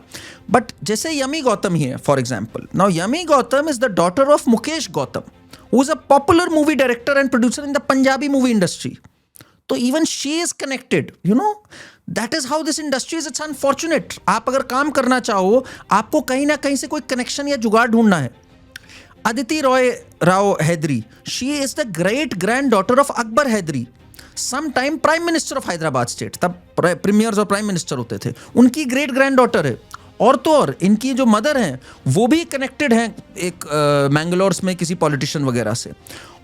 बट जैसे यमी गौतम ही है for example. Now Yami Gautam is the daughter of Mukesh Gautam who is a popular movie director and producer in the Punjabi movie industry. तो even she is connected, you know, that is how this industry is. It's unfortunate, आप अगर काम करना चाहो आपको कहीं ना कहीं से कोई कनेक्शन या जुगाड़ ढूंढना है। Aditi Roy Rao Hydari, she is the great granddaughter of Akbar Hydari, some time prime minister of Hyderabad state, तब प्रीमियर्स और प्राइम मिनिस्टर होते थे, उनकी ग्रेट ग्रैंड डॉटर है। और तो और इनकी जो मदर हैं वो भी कनेक्टेड हैं एक मैंगलोर में किसी पॉलिटिशियन वगैरह से।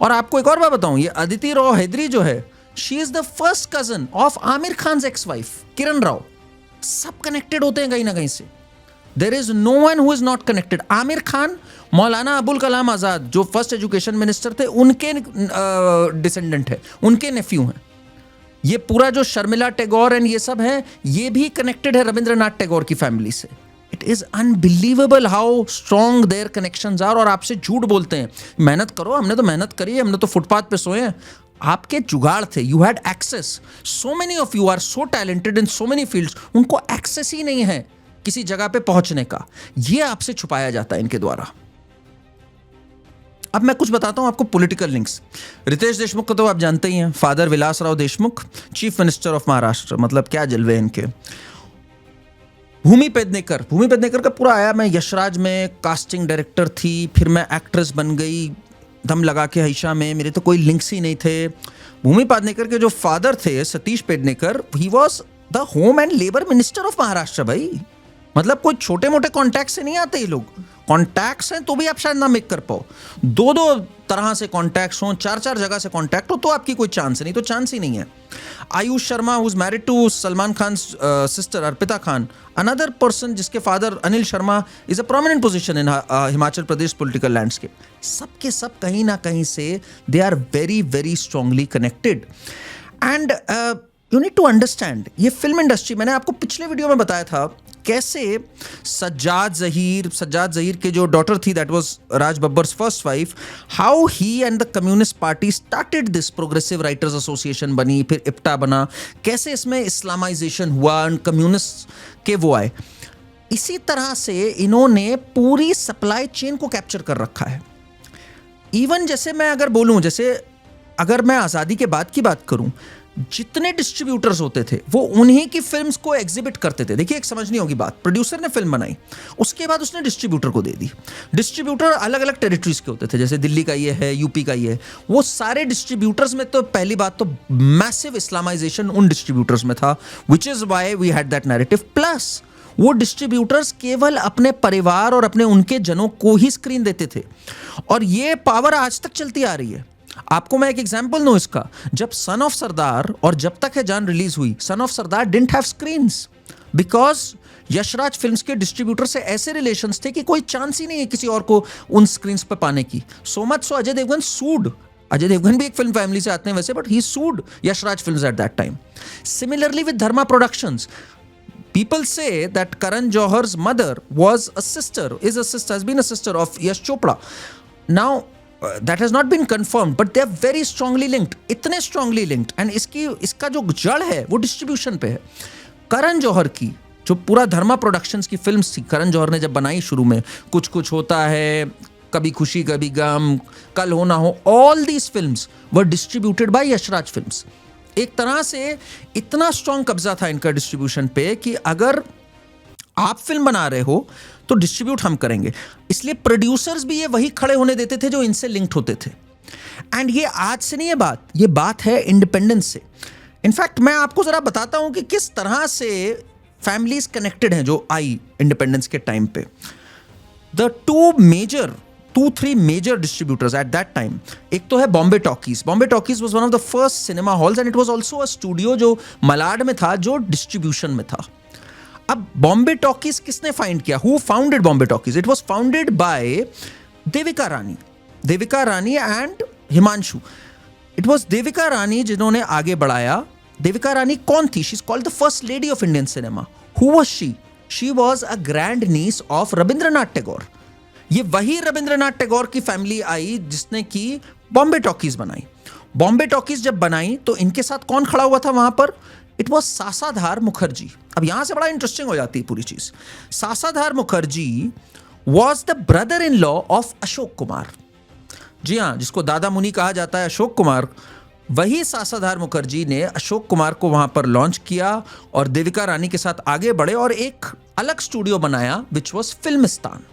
और आपको एक और बात बताऊं, ये अदिति राव हैदरी जो है, she is the first cousin of Aamir Khan ex wife Kiran Rao. सब कनेक्टेड होते हैं कहीं ना कहीं से। There is no one who is not connected. Aamir Khan Maulana Abul Kalam Azad जो फर्स्ट एजुकेशन मिनिस्टर थे उनके डिसेंडेंट है, उनके नेफ्यू हैं। ये पूरा जो शर्मिला टैगोर एंड ये सब है, ये भी कनेक्टेड है रविंद्रनाथ टैगोर की फैमिली से। It is unbelievable how strong their connections are. और आपसे झूठ बोलते हैं मेहनत करो, हमने तो मेहनत करी है, हमने तो फुटपाथ पे सोए हैं। आपके जुगाड़ थे, you had access. So many of you are so talented in so many fields, उनको एक्सेस ही नहीं है किसी जगह पे पहुंचने का। ये आपसे छुपाया जाता है इनके द्वारा। अब मैं कुछ बताता हूं आपको पॉलिटिकल लिंक्स। रितेश देशमुख को तो आप जानते ही हैं, father Vilasrao Deshmukh, chief minister of Maharashtra, मतलब क्या जलवे इनके। भूमि पेडनेकर का पूरा आया, मैं यशराज में कास्टिंग डायरेक्टर थी, फिर मैं एक्ट्रेस बन गई दम लगा के हईशा में, मेरे तो कोई लिंक्स ही नहीं थे। भूमि पेडनेकर के जो फादर थे Satish Pednekar, he was the home and labour minister of Maharashtra भाई। मतलब कोई छोटे मोटे कॉन्टैक्ट से नहीं आते ये लोग, कॉन्टैक्ट्स हैं तो भी आप शायद ना मेक कर पाओ। दो तरह से कॉन्टैक्ट्स हों, 4 जगह से कॉन्टैक्ट हो तो आपकी कोई चांस नहीं, तो चांस ही नहीं है। Aayush Sharma who is married to Salman Khan sister Arpita Khan, another person जिसके father Anil Sharma is a prominent position in Himachal Pradesh political landscape. सबके सब कहीं ना कहीं से they are very very strongly connected. And you need to understand, ये फिल्म इंडस्ट्री, मैंने आपको पिछले वीडियो में बताया था कैसे सज्जाद जहीर के जो डॉटर थी, that was Raj Babbar's first wife, how he and the communist party started this progressive writers association बनी, फिर इप्टा बना, कैसे इसमें इस्लामाइजेशन हुआ एंड कम्युनिस्ट के वो आए। इसी तरह से इन्होंने पूरी सप्लाई चेन को कैप्चर कर रखा है। इवन जैसे मैं अगर बोलूं, जैसे अगर मैं आजादी के बाद की बात करूं, जितने डिस्ट्रीब्यूटर्स होते थे वो उन्हीं की फिल्म्स को एग्जिबिट करते थे। देखिए, एक समझनी होगी बात, प्रोड्यूसर ने फिल्म बनाई, उसके बाद उसने डिस्ट्रीब्यूटर को दे दी। डिस्ट्रीब्यूटर अलग अलग टेरिटरीज के होते थे, जैसे दिल्ली का ये है, यूपी का ये है। वो सारे डिस्ट्रीब्यूटर्स में तो पहली बात तो मैसिव इस्लामाइजेशन उन डिस्ट्रीब्यूटर्स में था, which is why we had that narrative. Plus वो डिस्ट्रीब्यूटर्स केवल अपने परिवार और अपने उनके जनों को ही स्क्रीन देते थे, और ये पावर आज तक चलती आ रही है। आपको मैं एक एग्जांपल दूं इसका, जब सन ऑफ सरदार और जब तक है जान रिलीज हुई, son of Sardaar didn't have screens because Yash Raj films के डिस्ट्रीब्यूटर से ऐसे रिलेशंस थे कि कोई चांस ही नहीं है किसी और को उन स्क्रीन्स पे पाने की। So much so Ajay Devgan sued, Ajay Devgan भी एक फिल्म फैमिली से आते हैं वैसे, but he sued Yashraj Films at that time. Similarly with Dharma Productions, people say that Karan Johar's mother was a sister, has been a sister of Yash Chopra. Now, that has not been confirmed, but they are very strongly linked, इतने strongly linked, and इसका जो जड़ है वो distribution पे है। करण जौहर की जो पूरा धर्मा प्रोडक्शंस की फिल्म्स थी, करण जौहर ने जब बनाई शुरू में, कुछ कुछ होता है, कभी खुशी कभी गम, कल हो ना हो, all these films were distributed by Yash Raj films. एक तरह से इतना स्ट्रॉन्ग कब्जा था इनका डिस्ट्रीब्यूशन पे कि अगर आप फिल्म बना रहे हो तो डिस्ट्रीब्यूट हम करेंगे। इसलिए प्रोड्यूसर्स भी ये वही खड़े होने देते थे जो इनसे लिंक्ड होते थे। एंड ये आज से नहीं है बात, ये बात है इंडिपेंडेंस से। इनफैक्ट मैं आपको जरा बताता हूं कि किस तरह से फैमिलीज कनेक्टेड हैं जो आई इंडिपेंडेंस के टाइम पे। The two, three major distributors at that time. एक तो है Bombay talkies. Bombay talkies was one of the first cinema halls and it was also a studio जो मलाड में था, जो डिस्ट्रीब्यूशन में था। अब बॉम्बे टॉकीज किसने फाइंड किया? Who founded Bombay Talkies? It was founded by Devika Rani and Himanshu. It was Devika Rani जिन्होंने आगे बढ़ाया। देविका रानी कौन थी? She's called the first lady of Indian cinema. Who was she? She was a grand niece of Rabindranath Tagore. ये वही रविंद्रनाथ टैगोर की फैमिली आई जिसने की बॉम्बे टॉकीज बनाई। बॉम्बे टॉकीज जब बनाई तो इनके साथ कौन खड़ा हुआ था वहां पर? It was Sashadhar Mukherjee. अब यहां से बड़ा इंटरेस्टिंग हो जाती है पूरी चीज। Sashadhar Mukherjee was the brother in law of Ashok Kumar. जी हाँ, जिसको दादा मुनि कहा जाता है, अशोक कुमार। वही सासाधार मुखर्जी ने अशोक कुमार को वहां पर लॉन्च किया और देविका रानी के साथ आगे बढ़े और एक अलग स्टूडियो बनाया विच वॉज फिल्मिस्तान।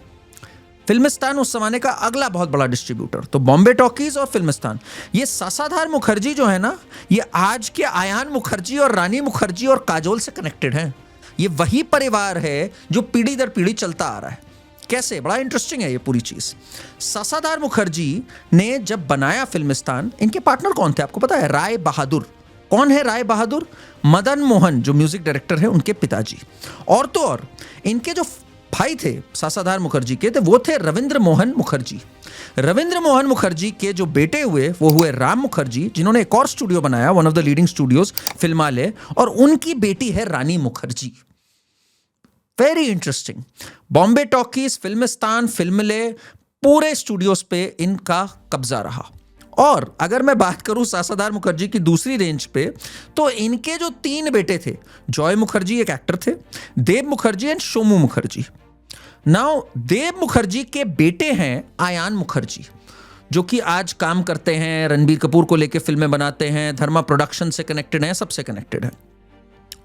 फिल्मिस्तान उस जमाने का अगला बहुत बड़ा डिस्ट्रीब्यूटर। तो बॉम्बे टॉकीज और फिल्मिस्तान, ये सासाधार मुखर्जी जो है ना, ये आज के आयान मुखर्जी और रानी मुखर्जी और काजोल से कनेक्टेड हैं। ये वही परिवार है जो पीढ़ी दर पीढ़ी चलता आ रहा है। कैसे? बड़ा इंटरेस्टिंग है ये पूरी चीज। सासाधार मुखर्जी ने जब बनाया फिल्मिस्तान, इनके पार्टनर कौन थे आपको पता है? राय बहादुर। कौन है राय बहादुर? मदन मोहन जो म्यूजिक डायरेक्टर है, उनके पिताजी। और तो और इनके जो भाई थे सासाधार मुखर्जी के, वो थे रविंद्र मोहन मुखर्जी। रविंद्र मोहन मुखर्जी के जो बेटे हुए वो हुए राम मुखर्जी, जिन्होंने एक और स्टूडियो बनाया, one of the leading studios Filmalaya, और उनकी बेटी है Rani Mukherjee. Very interesting. Bombay Talkies, Filmistan, Filmalaya, पूरे स्टूडियोज पे इनका कब्जा रहा। और अगर मैं बात करूं सासाधार मुखर्जी की दूसरी रेंज पे, तो इनके जो 3 बेटे थे, जॉय मुखर्जी एक एक्टर थे, देव मुखर्जी एंड सोमू मुखर्जी। नाउ देव मुखर्जी के बेटे हैं आयान मुखर्जी, जो कि आज काम करते हैं, रणबीर कपूर को लेके फिल्में बनाते हैं, धर्मा प्रोडक्शन से कनेक्टेड हैं, सबसे कनेक्टेड है।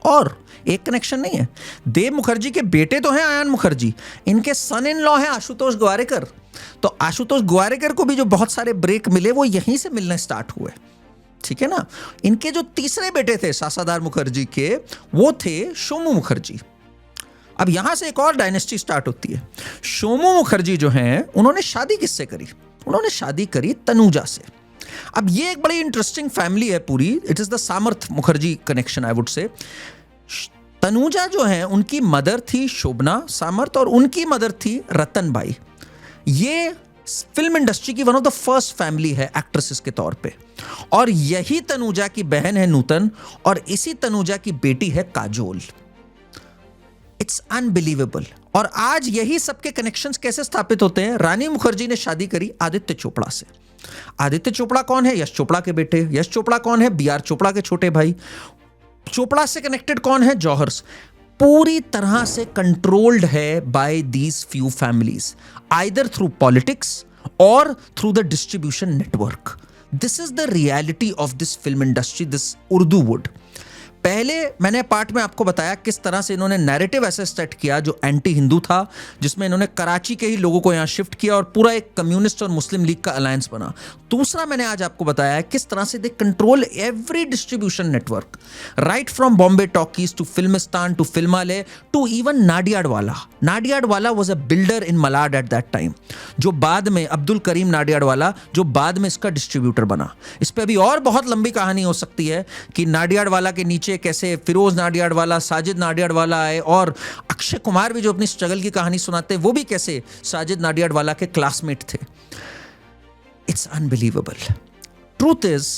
और एक कनेक्शन नहीं है, देव मुखर्जी के बेटे तो हैं आयान मुखर्जी, इनके सन इन लॉ हैं आशुतोष ग्वारेकर। तो आशुतोष ग्वारेकर को भी जो बहुत सारे ब्रेक मिले वो यहीं से मिलने स्टार्ट हुए, ठीक है ना। इनके जो तीसरे बेटे थे सासाधार मुखर्जी के, वो थे सोमू मुखर्जी। अब यहां से एक और डायनेस्टी स्टार्ट होती है। सोमू मुखर्जी जो हैं, उन्होंने शादी किससे करी? उन्होंने शादी करी तनुजा से। अब ये एक बड़ी इंटरेस्टिंग फैमिली है पूरी। इट इज द सामर्थ Mukherjee connection, I would say. Tanuja जो है, उनकी मदर थी शोभना सामर्थ और उनकी मदर थी रतनबाई। ये फिल्म इंडस्ट्री की one of the first family है एक्ट्रेसेस के तौर पे। और यही तनुजा की बहन है नूतन, और इसी तनुजा की बेटी है काजोल। It's unbelievable. और आज यही सबके कनेक्शंस कैसे स्थापित होते हैं? रानी मुखर्जी ने शादी करी आदित्य चोपड़ा से। आदित्य चोपड़ा कौन है? यश चोपड़ा के बेटे। यश चोपड़ा कौन है? बीआर चोपड़ा के छोटे भाई। चोपड़ा से कनेक्टेड कौन है? जौहर्स। पूरी तरह से कंट्रोल्ड है by these few families, either through politics or through the distribution network. This is the reality of this film industry, this Urduwood. पहले मैंने पार्ट में आपको बताया किस तरह से इन्होंने नैरेटिव ऐसे सेट किया जो एंटी हिंदू था, जिसमें इन्होंने कराची के ही लोगों को यहाँ शिफ्ट किया और पूरा एक कम्युनिस्ट और मुस्लिम लीग का अलायंस बना. दूसरा मैंने आज आपको बताया है किस तरह से they control every distribution network, right from Bombay Talkies to Filmistan to Filmalaya to even Nadiadwala. Nadiadwala was a builder in Malad at that time, जो बाद में अब्दुल करीम नाडियाडवाला, जो बाद में इसका डिस्ट्रीब्यूटर बना. इस पर अभी और बहुत लंबी कहानी हो सकती है कि नाडियाडवाला के नीचे कैसे फिरोज नाडियाडवाला, साजिद नाडियाडवाला आए, और अक्षय कुमार भी जो अपनी स्ट्रगल की कहानी सुनाते हैं वो भी कैसे साजिद नाडियाडवाला के क्लासमेट थे. It's unbelievable. ट्रूथ इज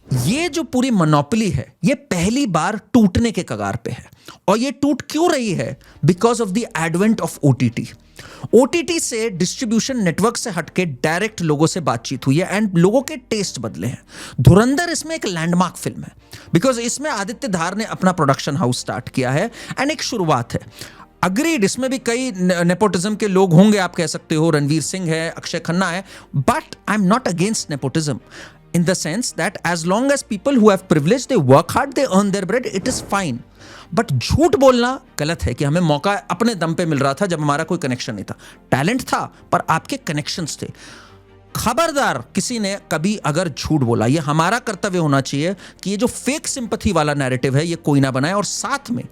ये जो पूरी मोनोपोली है ये पहली बार टूटने के कगार पे है. और ये टूट क्यों रही है? Because of the advent of OTT. OTT से डिस्ट्रीब्यूशन नेटवर्क से हटके डायरेक्ट लोगों से बातचीत हुई है एंड लोगों के टेस्ट बदले हैं. धुरंधर इसमें एक लैंडमार्क फिल्म है बिकॉज इसमें आदित्य धार ने अपना प्रोडक्शन हाउस स्टार्ट किया है एंड एक शुरुआत है. अग्रीड, इसमें भी कई नेपोटिज्म के लोग होंगे, आप कह सकते हो रणवीर सिंह है, अक्षय खन्ना है, but I am not against nepotism in the sense that as long as people who have privilege, they work hard, they earn their bread, it is fine. But झूठ बोलना गलत है कि हमें मौका अपने दम पे मिल रहा था जब हमारा कोई कनेक्शन नहीं था. टैलेंट था पर आपके कनेक्शंस थे. खबरदार किसी ने कभी अगर झूठ बोला, ये हमारा कर्तव्य होना चाहिए कि ये जो फेक सिंपैथी वाला नैरेटिव है ये कोई ना बनाए. और साथ में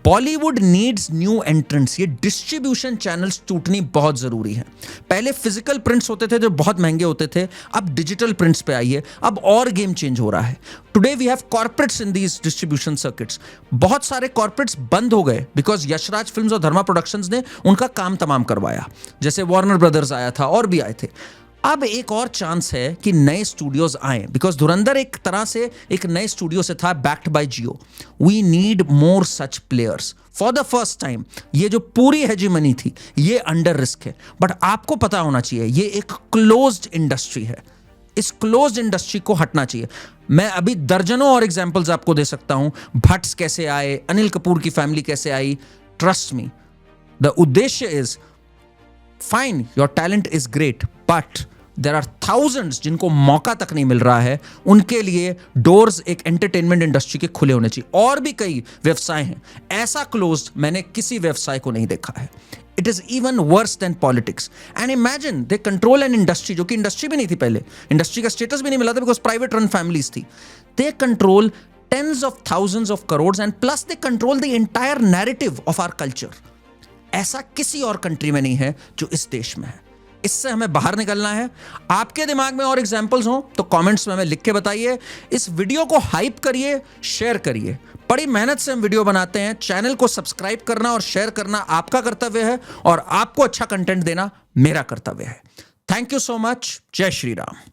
बॉलीवुड नीड्स न्यू एंट्रेंट्स. ये डिस्ट्रीब्यूशन चैनल्स टूटनी बहुत जरूरी है. पहले फिजिकल प्रिंट्स होते थे जो बहुत महंगे होते थे, अब डिजिटल प्रिंट्स पे आइए, अब और गेम चेंज हो रहा है. Today we have corporates in these distribution circuits. बहुत सारे कॉर्पोरेट्स बंद हो गए बिकॉज यशराज फिल्म्स और धर्मा प्रोडक्शंस ने उनका काम तमाम करवाया. जैसे वार्नर ब्रदर्स आया था और भी आए थे. अब एक और चांस है कि नए स्टूडियोज आए बिकॉज धुरंधर एक तरह से एक नए स्टूडियो से था, backed by Jio. We need more such players. For the first time ये जो पूरी हेजीमनी थी ये अंडर रिस्क है. बट आपको पता होना चाहिए ये एक क्लोज्ड इंडस्ट्री है. इस क्लोज्ड इंडस्ट्री को हटना चाहिए. मैं अभी दर्जनों और एग्जाम्पल्स आपको दे सकता हूं. भट्ट कैसे आए, अनिल कपूर की फैमिली कैसे आई. ट्रस्ट मी, द उद्देश्य is fine, your talent is great, but there are thousands जिनको मौका तक नहीं मिल रहा है. उनके लिए डोर्स एक एंटरटेनमेंट इंडस्ट्री के खुले होने चाहिए. और भी कई व्यवसाय हैं, ऐसा क्लोज्ड मैंने किसी व्यवसाय को नहीं देखा है. It is even worse than politics. And imagine they control an industry जो कि इंडस्ट्री भी नहीं थी पहले. इंडस्ट्री का स्टेटस भी नहीं मिला था बिकॉज प्राइवेट रन फैमिलीज थी. They control tens of thousands of crores and plus they control the entire narrative of our culture. ऐसा किसी और कंट्री में नहीं है जो इस देश में है. इससे हमें बाहर निकलना है. आपके दिमाग में और एग्जाम्पल्स हो तो कमेंट्स में हमें लिख के बताइए. इस वीडियो को हाइप करिए, शेयर करिए. बड़ी मेहनत से हम वीडियो बनाते हैं. चैनल को सब्सक्राइब करना और शेयर करना आपका कर्तव्य है और आपको अच्छा कंटेंट देना मेरा कर्तव्य है. Thank you so much. जय श्री राम.